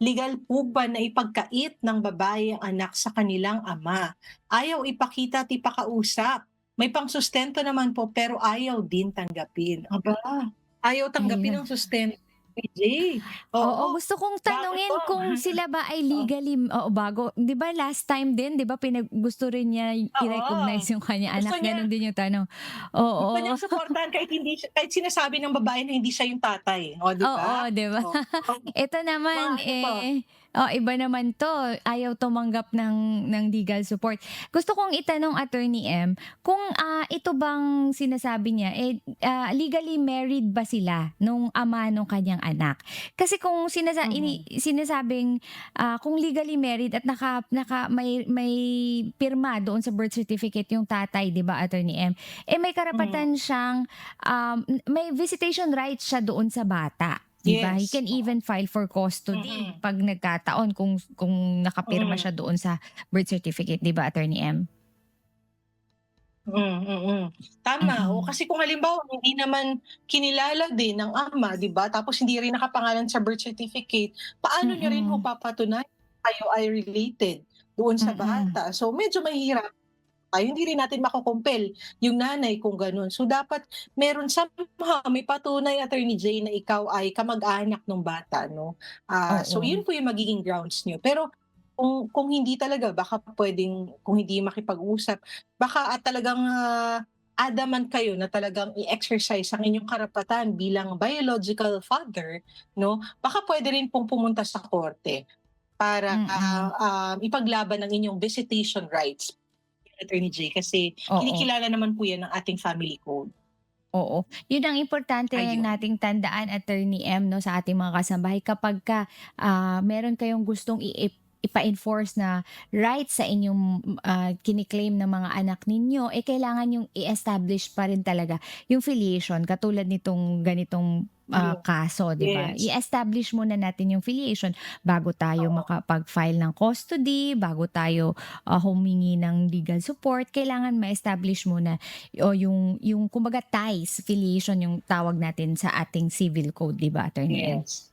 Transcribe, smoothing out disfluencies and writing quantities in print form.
Legal po ba na ipagkait ng babae ang anak sa kanilang ama? Ayaw ipakita at ipakausap. May pangsustento naman po pero ayaw din tanggapin. Aba, ayaw tanggapin Ayun. ang sustento, PJ. Oo, Oo, gusto kong bakit po? tanungin kung sila ba ay legally oo, bago 'di ba last time din 'di ba gusto rin niya Oo, i-recognize yung kanyang gusto anak, niya gano'n din yung tanong. gusto Oo. niyang suportahan kahit sinasabi ng babae na hindi siya yung tatay, oh, 'di ba? Oo, 'di ba? Oh, Ito mga naman, ano pa, iba naman 'to, ayaw tumanggap ng legal support. Gusto kong itanong Attorney M, kung, ito bang sinasabi niya, legally married ba sila nung ama nung kanyang anak? Kasi kung mhm, sinasabing, kung legally married at may pirma doon sa birth certificate yung tatay, 'di ba, Attorney M, may mhm, karapatan siyang, may visitation rights siya doon sa bata, 'di ba? He yes, can oo, even file for custody mm, 'pag nagkataon kung nakapirma mm. siya doon sa birth certificate, 'di ba, Attorney M? Mm. Tama, o Mm. kasi kung halimbawa hindi naman kinilala din ng ama, 'di ba, tapos hindi rin nakapangalan sa birth certificate, paano niyo rin ho Mm. papatunayan kayo ay related doon sa Mm. bata? So medyo mahihirapan tayo, hindi rin natin mako-compel yung nanay kung gano'n. So dapat meron somehow may patunay, Attorney Jay, na ikaw ay kamag-anak nung bata 'no. So Oo. yun po yung magiging grounds niyo. Pero kung hindi talaga baka puwedeng kung hindi makipag-usap, baka talagang, adamant kayo na talagang i-exercise ang inyong karapatan bilang biological father 'no, baka puwede rin pong pumunta sa korte para, Mm. ipaglaban ang inyong visitation rights, Attorney J, kasi Oo. kinikilala naman po 'yan ng ating family code. Oo, yun ang importante Ayun. nating tandaan, Attorney M, 'no, sa ating mga kasambahay kapagka, meron kayong gustong ipa-enforce na rights sa inyong, kini-claim ng mga anak ninyo, kailangan yung i-establish pa rin talaga yung filiation katulad nitong ganitong, Yes. kaso, 'di ba? Yes. I-establish muna natin yung filiation bago tayo Oo. makapag-file ng custody, bago tayo, humingi ng legal support, kailangan ma-establish muna o yung kumbaga ties, filiation yung tawag natin sa ating civil code, 'di ba, Attorney M? Yes.